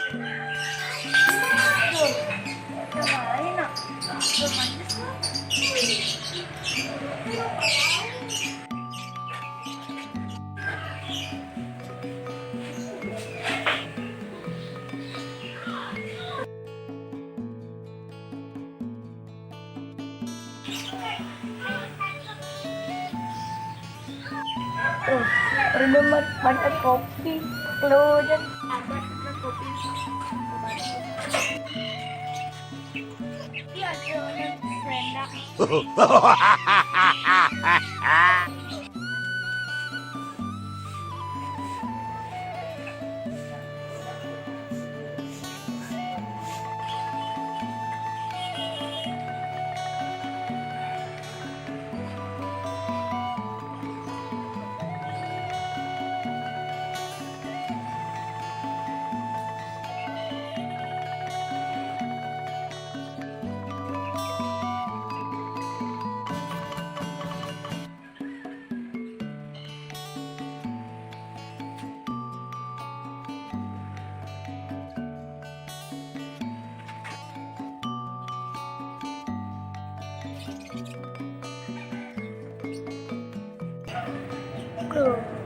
Tuh, cobain nak. Tuh manis lah. Tuh, rendam pakai kopi. Kalau dan ada kopi. Iya, jangan sendok. Tuh.